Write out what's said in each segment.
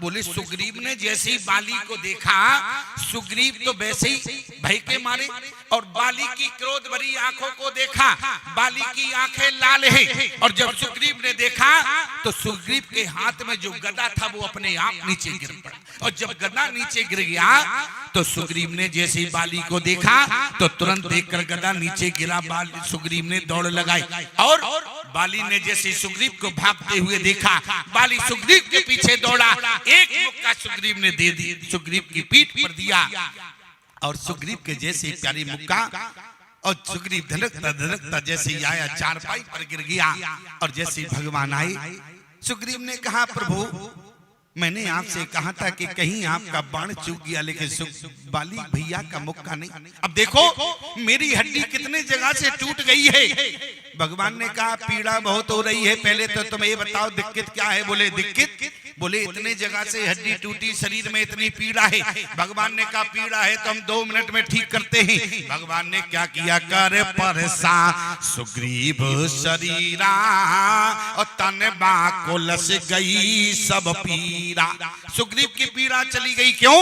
बोले सुग्रीव ने जैसे ही बाली को देखा, सुग्रीव तो वैसे ही भय के मारे, और बाली की क्रोध भरी आंखों को देखा, बाली की आंखें लाल है। और जब सुग्रीव ने देखा तो सुग्रीव के हाथ में जो गदा था वो अपने आप नीचे गिर पड़ा, और जब गदा नीचे गिर गया तो सुग्रीव ने जैसे ही बाली को देखा तो तुरंत देखकर गदा नीचे गिरा, सुग्रीव ने दौड़ लगाई, और बाली ने जैसे सुग्रीव को भागते हुए देखा, बाली सुग्रीव के पीछे दौड़ा, एक मुक्का सुग्रीव ने दे दी, सुग्रीव की पीठ पर दिया, और सुग्रीव के जैसे प्यारी मुक्का, और सुग्रीव धड़कता धड़कता जैसे ही आया चारपाई पर गिर गया। और जैसे भगवान आए, सुग्रीव ने कहा प्रभु मैंने आपसे कहा था कि कहीं आपका बाण चूक गया, लेकिन बाली भैया का मुक्का नहीं। अब देखो मेरी हड्डी कितने जगह से टूट गई है। भगवान ने कहा पीड़ा बहुत हो रही है, पहले तो तुम ये बताओ दिक्कत क्या है। बोले दिक्कत, बोले इतने जगह से हड्डी टूटी, शरीर में इतनी पीड़ा है। भगवान ने कहा पीड़ा है तो हम 2 मिनट में ठीक करते हैं। भगवान ने क्या किया, कर परसा सुग्रीव शरीरा, और तन बाको लस गई सब पीड़ा। सुग्रीव की पीड़ा चली गई, क्यों?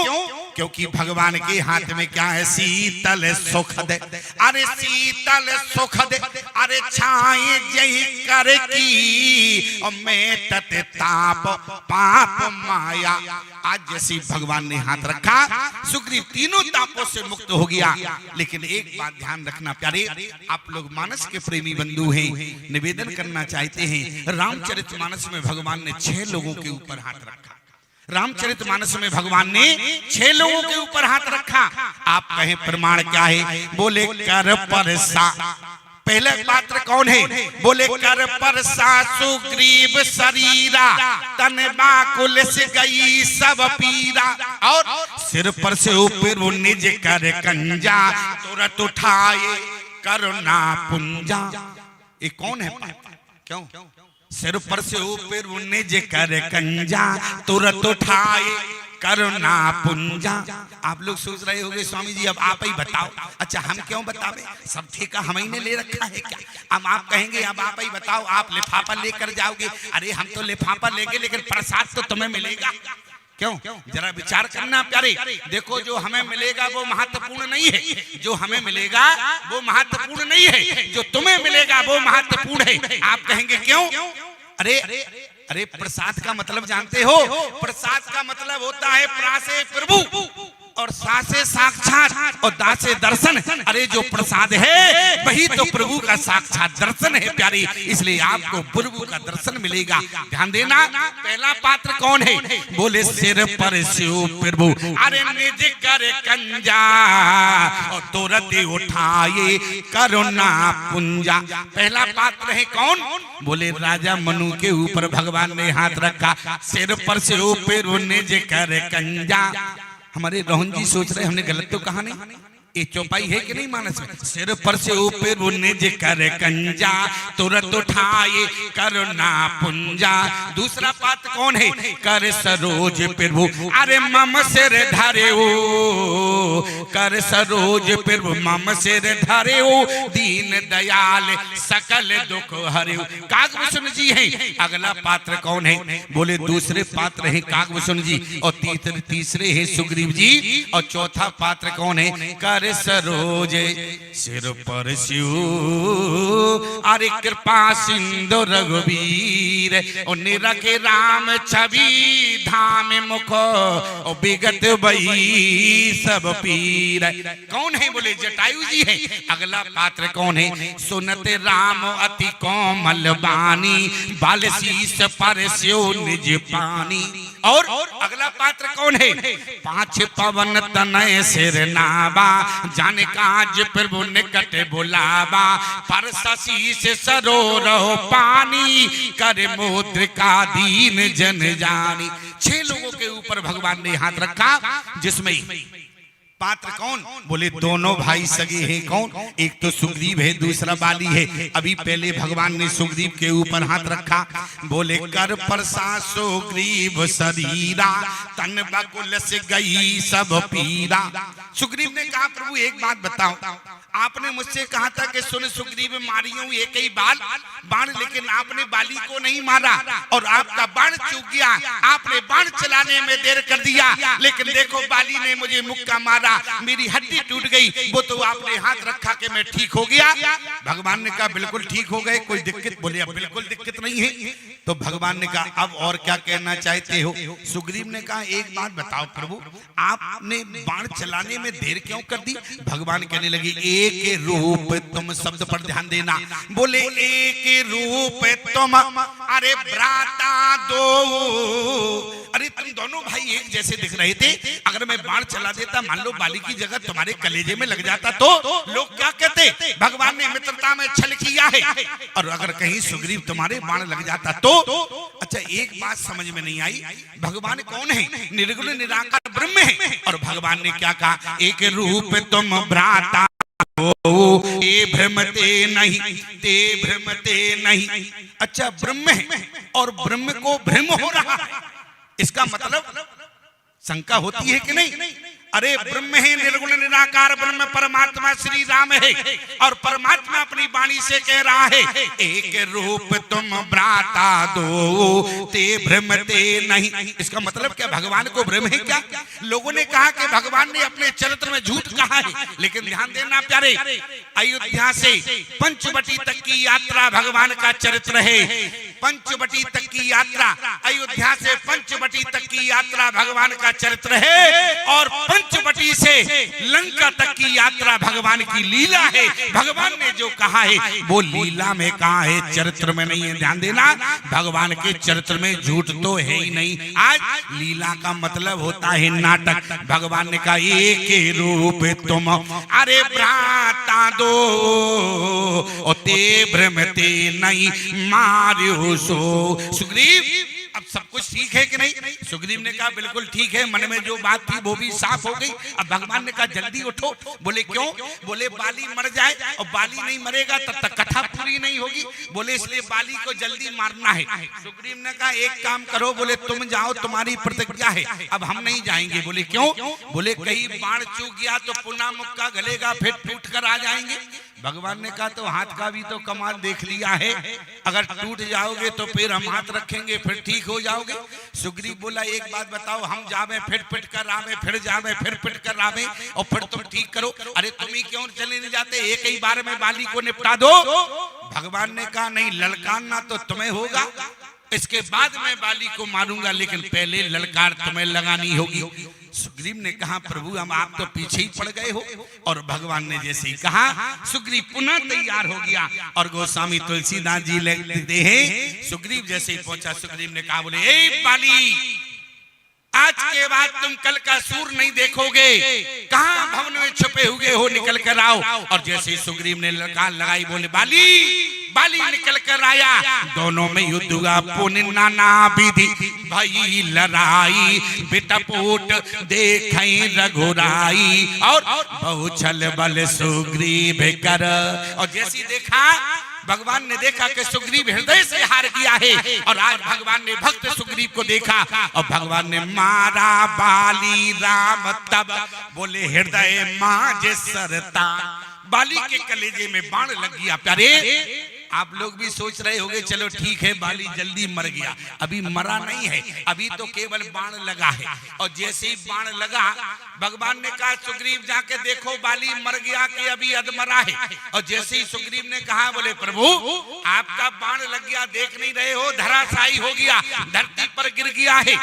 क्योंकि भगवान के हाथ में क्या है, शीतल सुख दे, अरे शीतल सुख दे, अरे छाए जय कर की, और मैं तत ताप पाप माया। आज जैसे भगवान ने हाथ रखा, सुग्रीव तीनों तापों से मुक्त हो गया। लेकिन एक बात ध्यान रखना प्यारे, आप लोग मानस के प्रेमी बंधु हैं, निवेदन करना चाहते हैं, रामचरितमानस में भगवान ने 6 लोगों के ऊपर हाथ रखा। रामचरितमानस में भगवान ने 6 लोगों के ऊपर हाथ रखा। आप कहें प्रमाण क्या है? बोले कर परसा। पहले पात्र कौन है? बोले कर परसा सुग्रीव शरीरा, तन बाकुल से गई सब पीरा, और सिर पर से ऊपर वो निज कर कंजा, तुरंत उठाए करुणा पुंजा। ये कौन है पात्र? क्यों? सिर पर से ऊपर वो निज कर कंजा, तुरंत उठाए करुणा पुंजा। आप लोग सोच रहे होंगे स्वामी जी अब आप ही बताओ। अच्छा हम क्यों बतावे, सब ठेका हम ही ने ले रखा है क्या? अब आप कहेंगे अब आप ही बताओ, आप लिफाफा लेकर जाओगे। अरे हम तो लिफाफा लेंगे, लेकिन प्रसाद तो तुम्हें मिलेगा। क्यों? जरा विचार करना प्यारे। देखो जो हमें मिलेगा वो महत्वपूर्ण नहीं है, जो हमें मिलेगा वो महत्वपूर्ण नहीं है, जो तुम्हें मिलेगा वो महत्वपूर्ण है। आप कहेंगे क्यों? अरे प्रसाद का मतलब जानते हो? प्रसाद का मतलब होता है प्रासे प्रभु, और सासे साक्षात, और दासे दर्शन। अरे जो प्रसाद है वही तो प्रभु का साक्षात दर्शन है प्यारी, इसलिए आपको प्रभु का दर्शन मिलेगा। ध्यान देना। पहला पात्र कौन है? बोले सिर पर शिव प्रभु, अरे निज कर कंजा, और तुरंत उठाए करुणा पुंजा। पहला पात्र है कौन? बोले राजा मनु के ऊपर भगवान ने हाथ रखा, सिर पर से ऊपर निज कर कंजा। हमारे रोहन जी सोच रहे हमने गलत तो कहा नहीं, ये चौपाई है कि नहीं मानस में? सिर पर से ऊपर निज कर कंजा, तुरंत उठाए करुणा पुंजा। दूसरा पात्र कौन है? कर सरोज प्रभु, अरे मम सिर धरे ओ, कर सरोज प्रभु मम सिर धरे ओ, दीन दयाल सकल दुख हरे। कागभूषण जी है। अगला पात्र कौन है? बोले दूसरे पात्र है कागभूषण जी, और तीसरे है सुग्रीव जी, और चौथा पात्र कौन है? कर सरोज सिर पर शिव, अरे कृपा सिंधु रघुवीर, निरखे राम छवि धाम मुख, और विगत वही सब पीर। कौन है? बोले जटायु जी है। अगला पात्र कौन है? सुनत राम अति कोमल बानी, बाल शीस पर स्यो निज पानी। और अगला पात्र कौन है? 5 पवन तनय सिर नाबा, जाने काज प्रभु निकट बुलावा, पर शीस सरोरह पानी, कर मुद्रिका दीन जन जानी। 6 लोगों के ऊपर भगवान ने हाथ रखा, जिसमें पात्र कौन? बोले दोनों भाई सगे हैं। कौन? एक तो सुग्रीव है, दूसरा बाली है। अभी पहले भगवान ने सुग्रीव के ऊपर हाथ रखा, बोले कर परसा सुग्रीव शरीरा, तन बकुल से गई सब पीरा। सुग्रीव ने कहा प्रभु एक बात बताओ, आपने मुझसे कहा था कि सुन सुग्रीव मारियो एक ही बाण, लेकिन आपने बाली को नहीं मारा और आपका बाण चूक गया। आपने बाण चलाने में देर कर दिया, लेकिन देखो बाली ने मुझे मुक्का मारा, मेरी हड्डी टूट गई। वो तो आपने हाथ रखा कि मैं ठीक हो गया। भगवान ने कहा बिल्कुल ठीक हो गए, कोई दिक्कत? बोले अब बिल्कुल दिक्कत नहीं है। तो भगवान ने कहा अब और क्या कहना चाहते हो? सुग्रीव ने कहा एक बात बताओ प्रभु, आपने बाण चलाने में देर क्यों कर दी? भगवान कहने लगे एक रूप तुम शब्द पर ध्यान देना। बोले एक रूप तुम, अरे भ्राता दो, अरे तुम दोनों भाई एक जैसे दिख रहे थे। अगर मैं बाण चला देता, मान लो बाली की जगह तुम्हारे कलेजे में लग जाता तो लोग क्या कहते? भगवान ने मित्रता में छल किया है। और अगर कहीं सुग्रीव तुम्हारे बाण लग जाता तो? अच्छा एक बात समझ में नहीं आई, भगवान कौन है? निर्गुण निराकार ब्रह्म है। और भगवान ने क्या कहा? एक रूप तुम भ्राता ये भ्रमते नहीं, ते भ्रमते नहीं। अच्छा ब्रह्म है और ब्रह्म को भ्रम हो रहा है, इसका मतलब शंका होती है कि नहीं? अरे ब्रह्म है, निर्गुण निराकार ब्रह्म परमात्मा श्री राम है, और परमात्मा अपनी वाणी से कह रहा है एक रूप तुम भ्राता दो, ते भ्रमते नहीं। इसका मतलब क्या भगवान को भ्रम है क्या? लोगों ने कहा कि भगवान ने अपने चरित्र में झूठ कहा है, लेकिन ध्यान देना प्यारे, अयोध्या से पंचवटी तक की यात्रा भगवान का चरित्र है। पंचवटी तक की यात्रा, अयोध्या से पंचवटी तक की यात्रा भगवान का चरित्र है, और पंचवटी से लंका तक की यात्रा भगवान की लीला है। भगवान ने जो कहा है वो लीला में कहा है, चरित्र में नहीं है। ध्यान देना, भगवान के चरित्र में झूठ तो है ही नहीं। आज लीला का मतलब होता है नाटक। भगवान ने कहा एक रूप तुम, अरे भ्राता दो, ते भ्रमते नहीं मार्यो सो। सुग्रीव अब सब कुछ ठीक है कि नहीं? सुग्रीव ने कहा बिल्कुल ठीक है, मन में जो बात थी वो भी साफ हो गई। अब भगवान ने कहा जल्दी उठो। बोले क्यों? बोले बाली मर जाए, और बाली नहीं मरेगा तब तक कथा पूरी नहीं होगी। बोले इसलिए बाली को जल्दी मारना है। सुग्रीव ने कहा एक काम करो, बोले तुम जाओ, तुम्हारी प्रतिज्ञा है, अब हम नहीं जाएंगे। बोले क्यों? बोले कहीं बाण चूक गया तो पुनः मुक्का गलेगा, फिर टूट कर आ जाएंगे। भगवान ने कहा तो हाथ का भी तो कमाल देख लिया है, अगर टूट जाओगे तो फिर हम हाथ रखेंगे, फिर ठीक हो जाओगे। सुग्रीव बोला एक बात बताओ, हम जावे फिर पिट कर आवे, फिर जावे फिर पिट कर आवे, और फिर तुम ठीक करो। अरे तुम ही क्यों चले नहीं जाते? एक ही बार में बाली को निपटा दो। भगवान ने कहा नहीं, ललकारना तो तुम्हें होगा, इसके बाद मैं बाली को मारूंगा, लेकिन पहले ललकार तुम्हें लगानी होगी। सुग्रीव ने कहा प्रभु हम आप तो पीछे ही पड़ गए हो। और भगवान ने जैसे ही कहा सुग्रीव पुनः तैयार हो गया। और गोस्वामी तुलसीदास जी लिखते हैं सुग्रीव जैसे ही पहुंचा, सुग्रीव ने कहा बोले ए बाली, आज के बाद तुम कल का सूर नहीं देखोगे, कहां भवन में छुपे हुए हो, निकल कर आओ। और जैसे ही सुग्रीव ने ललकार लगाई, बोले बाली निकल कर आया। दोनों में युद्ध हुआ, पुण्य नाना विधि भई लड़ाई, बिटपूट देखे रघुराई, और बहुछल बल सुग्रीव कर। और जैसी देखा, भगवान ने देखा कि सुग्रीव हृदय से हार गया है, और आज भगवान ने भक्त सुग्रीव को देखा, और भगवान ने मारा बाली राम तब, बोले हृदय माज सरता। बाली के कलेजे में बाण लग गया। प्यारे आप लोग भी सोच रहे होंगे चलो ठीक है बाली जल्दी मर गया, अभी मरा नहीं है, अभी तो केवल बाण लगा है। और जैसे ही बाण लगा, भगवान ने कहा सुग्रीव जाके देखो बाली मर गया कि अभी अधमरा है। और जैसे ही सुग्रीव ने कहा, बोले प्रभु आपका बाण लग गया, देख नहीं रहे हो, धराशायी हो गया, धरती पर गिर गया है।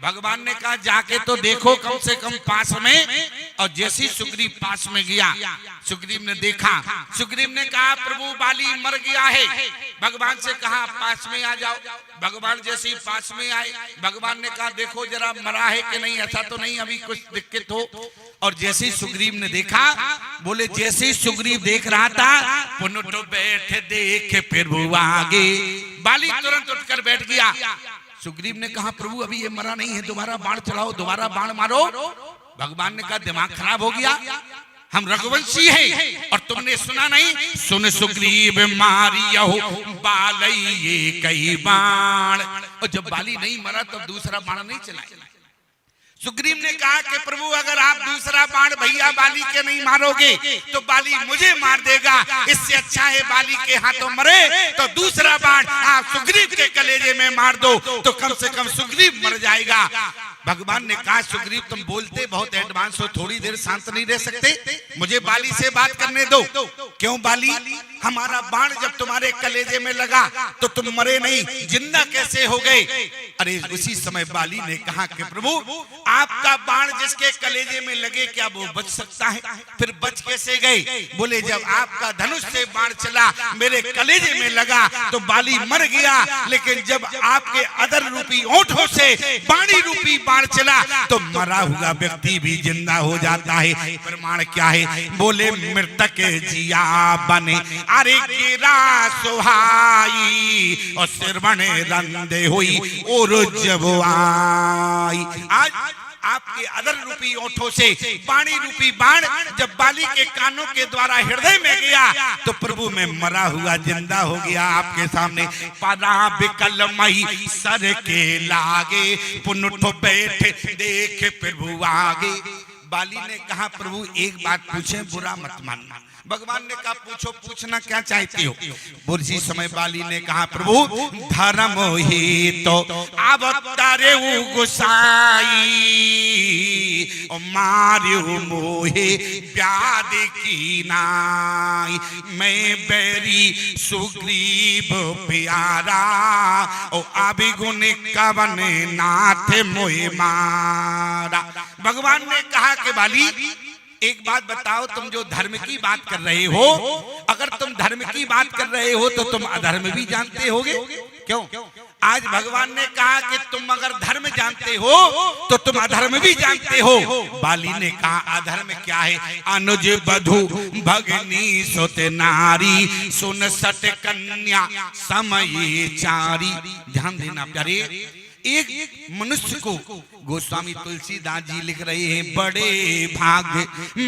भगवान ने कहा जाके तो देखो कम से कम पास में। और जैसे ही सुग्रीव पास में गया, सुग्रीव ने देखा, सुग्रीव ने कहा प्रभु बाली मर गया है। भगवान से कहा पास में आ जाओ। भगवान जैसे ही पास में आए, भगवान ने कहा देखो जरा मरा है कि नहीं, ऐसा तो नहीं अभी कुछ दिक्कत हो। और जैसे ही सुग्रीव ने देखा, बोले जैसे ही सुग्रीव देख रहा था, पुनः तो बैठ देखे फिर वो आगे। बाली तुरंत उठकर बैठ गया। सुग्रीव ने कहा प्रभु अभी ये मरा नहीं है, दोबारा बाण चलाओ, दोबारा बाण मारो। भगवान ने कहा दिमाग खराब हो गया, हम रघुवंशी हैं और तुमने सुना नहीं? सुन सुग्रीव मारियहु बालइये कई बाण। और जब बाली नहीं मरा तब दूसरा बाण नहीं चलाया। सुग्रीव ने कहा कि प्रभु अगर आप दूसरा बाण भैया बाली के नहीं मारोगे तो बाली मुझे मार देगा, इससे अच्छा है बाली के हाथों मरे तो दूसरा बाण आप सुग्रीव के कलेजे में मार दो तो कम से कम सुग्रीव मर जाएगा। भगवान ने कहा सुग्रीव तुम बोलते बहुत एडवांस हो, थोड़ी देर शांत नहीं रह सकते? मुझे बाली से बात करने दो। क्यों बाली, हमारा बाण जब तुम्हारे कलेजे में लगा तो तुम मरे नहीं, जिंदा कैसे हो गए? अरे उसी समय बाली ने कहा कि प्रभु आपका बाण जिसके कलेजे में लगे क्या वो बच सकता है? फिर बच कैसे गए? बोले जब आपका धनुष से बाण चला मेरे कलेजे में लगा तो बाली मर गया, लेकिन जब आपके अदर रूपी ओंठों से बाणी रूपी बाण चला तो मरा हुआ व्यक्ति भी जिंदा हो जाता है। प्रमाण क्या है? बोले मृतक जिया बने अरे गिरा सुहाई और श्रवण रंदे हुई और जब आई। आज आपके अदर रूपी ओठों से बाणी रूपी बाण जब बाली के कानों के द्वारा हृदय में गया तो प्रभु में मरा हुआ जिंदा हो गया आपके सामने। परा बिकल मई सर के लागे पुनुठ बैठे देख प्रभु आगे। बाली ने कहा प्रभु एक बात पूछे, बुरा मत मानना। भगवान ने कहा पूछो, पूछना क्या चाहते हो? बुर्जी समय बाली ने कहा प्रभु धर्म ही तो अवतारे गुसाई मारियो मोहे प्याद की नाई। मैं बैरी सुग्रीव प्यारा ओ अभिगुण कवन नाथ मोहे मारा। भगवान ने कहा कि बाली एक बात बताओ, तुम जो धर्म की बात कर रहे हो, अगर तुम धर्म की बात कर रहे हो तो तुम अधर्म भी जानते होगे। क्यों? आज भगवान ने कहा कि तुम अगर धर्म जानते हो तो तुम अधर्म भी जानते हो। बाली ने कहा अधर्म क्या है? अनुज बधु भगनी सुत नारी सुन सट कन्या समय चारी। ध्यान देना प्यारे, एक मनुष्य को गोस्वामी तुलसीदास जी लिख रहे हैं बड़े भाग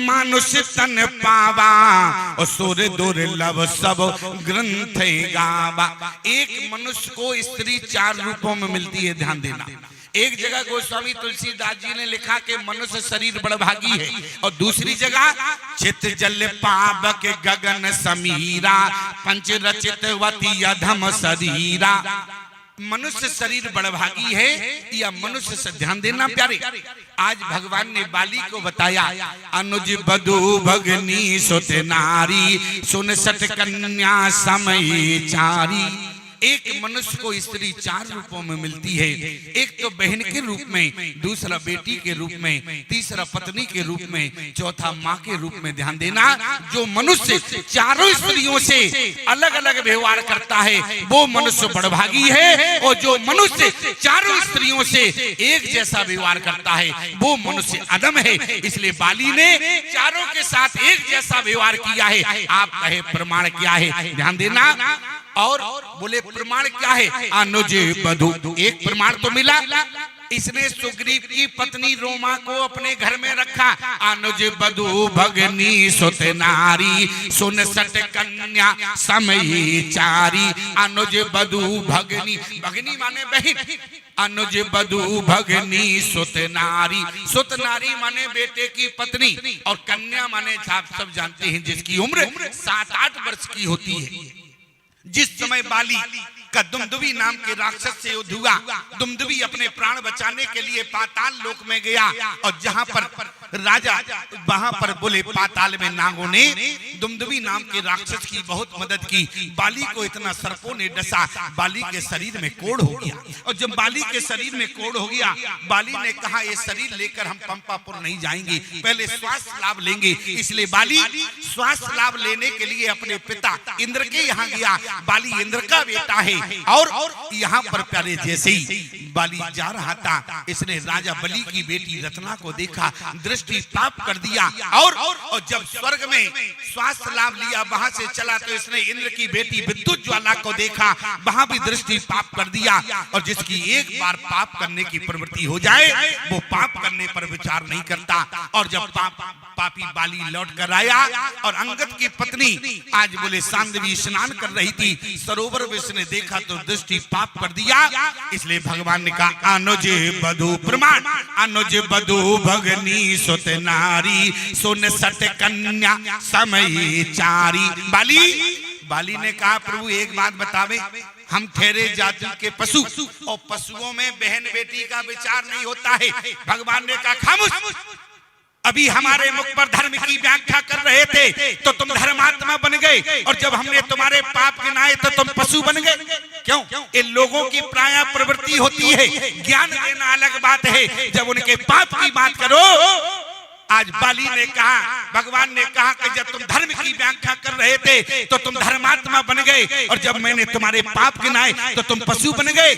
मानुष तन पावा और सुर दुर्लभ सब ग्रंथ गावा। एक मनुष्य को स्त्री 4 रूपों में मिलती है, ध्यान देना। एक जगह गोस्वामी तुलसीदास जी ने लिखा कि मनुष्य शरीर बड़भागी है, और दूसरी जगह चित जल पावक गगन समीरा पंच रचित वती अधम शरीरा। मनुष्य शरीर बड़भागी है या मनुष्य से, ध्यान देना प्यारे। आज भगवान ने बाली को बताया अनुज बधु भगनी सुत नारी सुन सट कन्या समय चारी। एक मनुष्य को स्त्री 4 रूपों में मिलती है, एक तो बहन के रूप में, दूसरा बेटी के रूप में, तीसरा पत्नी के रूप में, चौथा माँ के रूप में। ध्यान देना, जो मनुष्य 4 स्त्रियों से अलग अलग व्यवहार करता है वो मनुष्य बड़भागी है, और जो मनुष्य 4 स्त्रियों से एक जैसा व्यवहार करता है वो मनुष्य अधम है। इसलिए बाली ने 4 के साथ एक जैसा व्यवहार किया है। आप कहे प्रमाण क्या है? ध्यान देना। और बोले प्रमाण क्या है? अनुज बधु। एक प्रमाण तो मिला, इसने सुग्रीव की पत्नी रोमा को अपने घर में रखा। अनुज बधु भगनी सुत नारी सुन सट कन्या समय चारी। अनुज बधु भगनी, भगनी माने बहन। अनुज बधु भगनी सुत नारी, सुत नारी माने बेटे की पत्नी, और कन्या माने आप सब जानते हैं जिसकी उम्र 7-8 वर्ष की होती है। जिस समय बाली का दुमदुभी नाम के राक्षस से युद्ध हुआ, दुमदुभी अपने प्राण बचाने के लिए पाताल लोक में गया, और जहां पर राजा, वहां पर बोले पाताल में नागों ने दुमदुभी नाम के राक्षस की बहुत मदद की। बाली को इतना सर्पों ने डसा, बाली के शरीर में कोढ़ हो गया, और जब बाली के शरीर में कोढ़ हो गया, बाली ने कहा ये शरीर लेकर हम पंपापुर नहीं जाएंगे, पहले स्वास्थ्य लाभ लेंगे। इसलिए बाली स्वास्थ्य लाभ लेने के लिए अपने पिता इंद्र के यहाँ गया। बाली इंद्र का बेटा है, और यहाँ पर प्यारे जैसे ही बाली जा रहा था, इसने राजा बलि की बेटी रत्ना को देखा, दृष्टि प्राप्त कर दिया, और जब स्वर्ग में स्वास्थ्य लाभ लिया, वहां से चला तो इसने इंद्र की बेटी विद्युत ज्वाला को देखा, वहां भी दृष्टि पाप कर दिया। और जिसकी एक बार पाप करने की प्रवृत्ति हो जाए वो पाप करने पर विचार नहीं करता। और जब पापी बाली लौट कर आया और अंगद की पत्नी आज बोले सांदवी स्नान कर रही थी, सरोवर में उसने देखा तो दृष्टि पाप कर दिया। इसलिए भगवान ने कहा अनुज बधु प्रमाण, अनुज बधु भगनी सुत नारी, सुन सट कन्या समय चारी। बाली ने कहा प्रभु एक बात बतावे, हम ठहरे जाति के पशु और पशुओं में बहन बेटी का विचार नहीं होता है। भगवान ने कहा खामोश, अभी हमारे मुख पर धर्म की व्याख्या कर रहे थे तो तुम धर्मात्मा बन गए, और जब हमने तुम्हारे पाप गिनाए तो तुम पशु बन गए। क्यों? इन लोगों की प्राय प्रवृत्ति होती है, ज्ञान देना अलग बात है, जब उनके पाप की बात करो। आज बाली ने कहा, भगवान ने कहा कि जब तुम धर्म की व्याख्या कर रहे थे तो तुम धर्मात्मा बन गए, और जब मैंने तुम्हारे पाप गिनाए तो तुम पशु बन गए।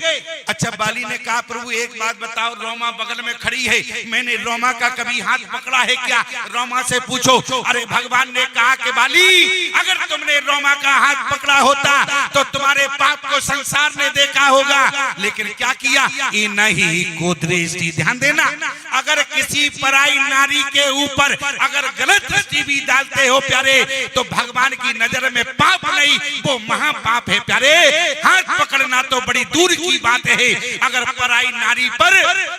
अच्छा, बाली ने कहा प्रभु एक बात बताओ, रोमा बगल में खड़ी है, मैंने रोमा का कभी हाथ पकड़ा है क्या? रोमा से पूछो। अरे भगवान ने कहा कि बाली अगर तुमने रोमा का हाथ पकड़ा होता तो तुम्हारे पाप को संसार ने देखा होगा, लेकिन क्या किया? नहीं को दृष्टि, ध्यान देना, अगर किसी पराई नारी के ऊपर अगर गलत दृष्टि भी डालते हो प्यारे तो भगवान की नजर में पाप नहीं, वो महापाप है प्यारे। हाथ पकड़ना तो बड़ी दूर की बात है, अगर पराई नारी पर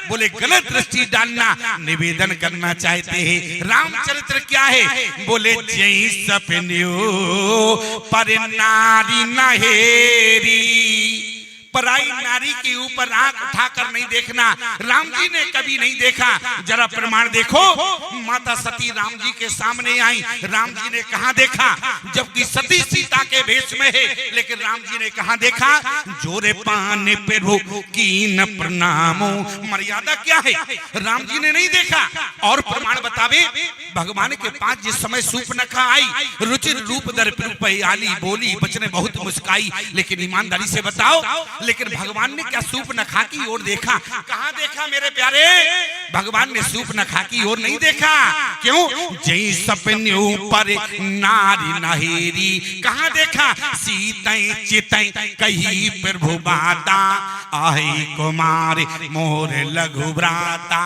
बोले गलत दृष्टि डालना, निवेदन करना चाहते हैं। रामचरित्र क्या है? बोले जय सपन्यो पर नारी नहेरी, पराई नारी के ऊपर आंख उठाकर नहीं देखना। राम जी ने कभी नहीं देखा। जरा प्रमाण देखो, माता सती राम जी के सामने आई, राम जी ने कहां देखा? जबकि सती सीता के भेष में है, लेकिन राम जी ने कहां देखा? जोरे पाने प्रभु की न प्रणामो, मर्यादा क्या है? राम जी ने नहीं देखा। और प्रमाण बतावे, भगवान के पास जिस समय सूर्पनखा आई, रुचिर रूप दर आली, बोली बचने बहुत मुस्काई, लेकिन ईमानदारी से बताओ, लेकिन भगवान ने क्या सूर्पनखा की ओर देखा? कहां देखा मेरे प्यारे? भगवान ने सूर्पनखा की ओर नहीं देखा। क्यों? जय सपने ऊपर नारी नहेरी, कहां देखा? सीतै चितै कही प्रभु बाता, आही कुमार मोर लघु भ्राता,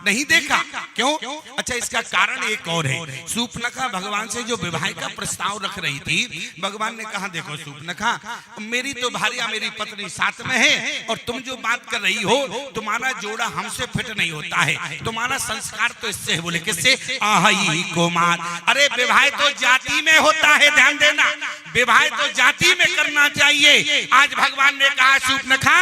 नहीं देखा। क्यों? अच्छा, इसका कारण एक और है। सूर्पनखा भगवान से जो विवाह का प्रस्ताव रख रही थी, भगवान ने कहा देखो सूर्पनखा, मेरी तो भार्या मेरी पत्नी साथ में है, और तुम जो बात कर रही हो तुम्हारा जोड़ा हमसे फिट नहीं होता है, तुम्हारा संस्कार तो इससे है। बोले किससे? आही कुमार। अरे विवाह तो जाति में होता है, ध्यान देना, विवाह तो जाति में करना चाहिए। आज भगवान ने कहा सूर्पनखा,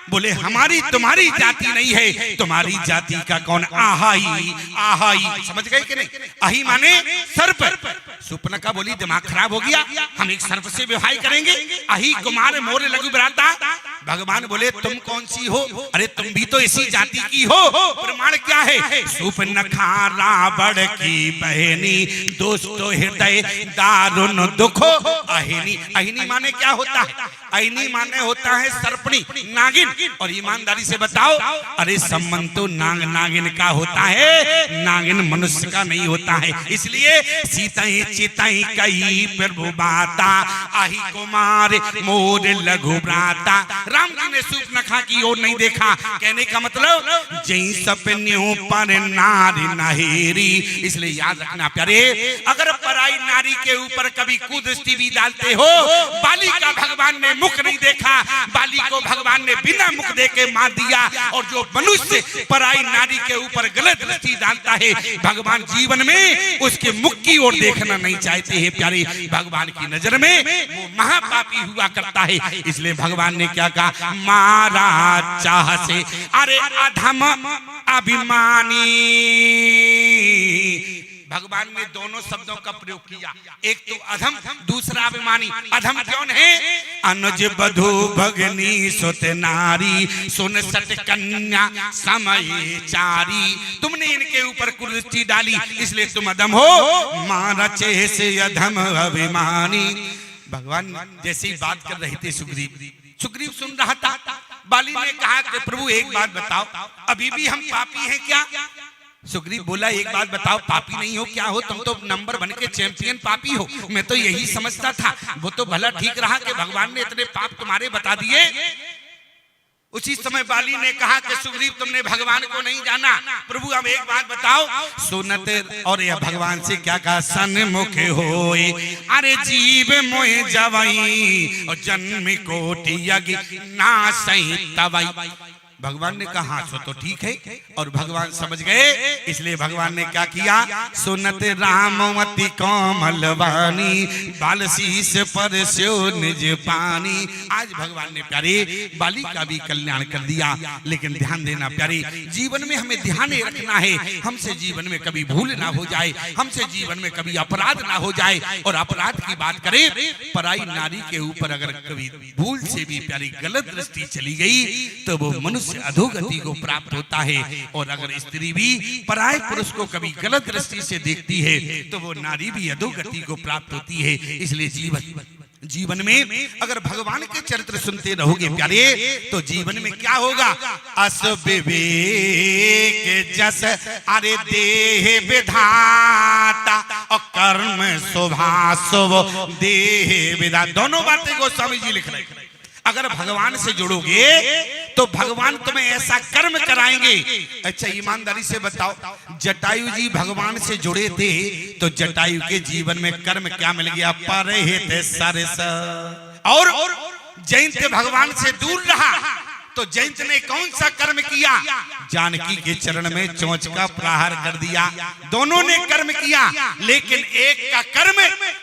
बोले हमारी तुम्हारी जाति नहीं है, तुम्हारी जाति का कौन? आहाई, आहाई, समझ गए कि नहीं? आही माने सर्प। सूर्पनखा बोली दिमाग खराब हो गया, हम एक सर्प से विवाह करेंगे? आही कुमार मोर लघु भ्राता। भगवान बोले तुम कौन सी हो? अरे तुम भी तो इसी जाति की हो। प्रमाण क्या है? सूर्पनखा रावण की बहनी, दोस्तों हृदय दारुण दुखो अहिनी। अहिनी माने क्या होता है? अहिनी माने होता है सर्पणी, नागिन। और ईमानदारी से बताओ, अरे संबंध तो नाग नागिन का होता है, नागिन मनुष्य का नहीं होता है। इसलिए सीतई चितई कही प्रभु बाता, आही कुमार मोर लघु भ्राता। राम जी ने सूर्पनखा की ओर नहीं देखा। कहने का मतलब जय सपन्यों पर नारी नहेरी। इसलिए याद रखना प्यारे, अगर पराई नारी के ऊपर कभी कुदृष्टि भी डालते हो, बाली का भगवान ने मुख नहीं देखा, बाली को भगवान ने बिना मुख देके मार दिया। और जो मनुष्य पराई नारी के ऊपर गलत दृष्टि डालता है, भगवान जीवन में उसके मुख की ओर देखना नहीं चाहते हैं प्यारे। भगवान की नजर में वो महापापी हुआ करता है। इसलिए भगवान ने क्या कहा? मारा चाह से, अरे अधम अभिमानी। भगवान ने दोनों शब्दों का प्रयोग किया, एक तो अधम, दूसरा अभिमानी। अधम कौन है? अनुज बधु भगनी सुत नारी, सुन सत कन्या समय चारी। तुमने इनके ऊपर कुदृष्टि डाली, इसलिए तुम अधम हो। मारा चेह से अधम अभिमानी। भगवान जैसी बात कर रहे थे सुग्रीव सुन रहा था। बाली ने कहा कि प्रभु एक बात बताओ, अभी भी हम पापी हैं क्या? सुग्रीव बोला एक बात बताओ, पापी नहीं हो क्या हो? तुम तो नंबर वन के चैंपियन पापी हो। मैं तो यही समझता था। वो तो भला ठीक रहा कि भगवान ने इतने पाप तुम्हारे बता दिए। उसी समय बाली ने कहा कि सुग्रीव तुमने भगवान को नहीं जाना। प्रभु अब एक बात बताओ, सुनत और यह भगवान से क्या कहा, सन्मुख होए अरे जीव मोहे जवाई और जन्म कोटि यज्ञ ना सही तवाई। भगवान ने कहा हाँ सो तो ठीक है, और भगवान समझ गए, इसलिए भगवान ने क्या किया, सुनत रामवती कोमलवानी बालशीष पर स्यो निज पानी। आज भगवान ने प्यारे बाली का भी कल्याण कर दिया। लेकिन ध्यान देना प्यारे, जीवन में हमें ध्यान रखना है, हमसे जीवन में कभी भूल ना हो जाए, हमसे जीवन में कभी अपराध ना हो जाए। और अपराध की बात करें, पराई नारी के ऊपर अगर कभी भूल से भी प्यारी गलत दृष्टि चली गई तो वो मनुष्य अधोगति को प्राप्त होता है। और अगर स्त्री भी पराये पुरुष को कभी गलत दृष्टि से देखती है तो वो नारी भी अधोगति को प्राप्त होती है। इसलिए जीवन में अगर भगवान के चरित्र सुनते रहोगे प्यारे, तो जीवन में क्या होगा, अस विवेक जस अरे देह विधाता और कर्म शोभाशुभ देह विधाता। दोनों बातें गोस्वामी जी लिख रहे हैं। अगर भगवान से जुड़ोगे तो भगवान तुम्हें ऐसा कर्म कराएंगे। अच्छा ईमानदारी से बताओ, जटायु जी भगवान से जुड़े थे तो जटायु के जीवन में कर्म क्या मिल गया, परहित सरस। और जयंत भगवान से दूर रहा तो जयंत ने कौन सा कर्म किया, जानकी के चरण में चोंच का प्रहार कर दिया। दोनों ने कर्म किया, लेकिन एक का कर्म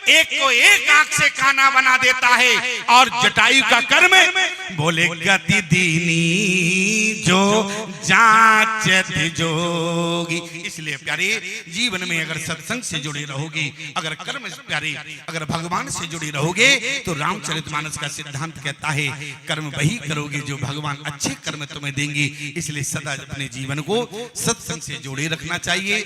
एक को एक आंख से काना बना देता है, और जटायु का कर्म बोले गति दीनी जो जांचत जोगी। इसलिए प्यारे जीवन में अगर सत्संग से जुड़े रहोगे, अगर कर्म प्यारे अगर भगवान से जुड़े रहोगे, तो रामचरितमानस का सिद्धांत कहता है कर्म वही करोगे जो भगवान अच्छे कर्म तुम्हें देंगे। इसलिए सदा अपने जीवन को सत्संग से जोड़े रखना चाहिए।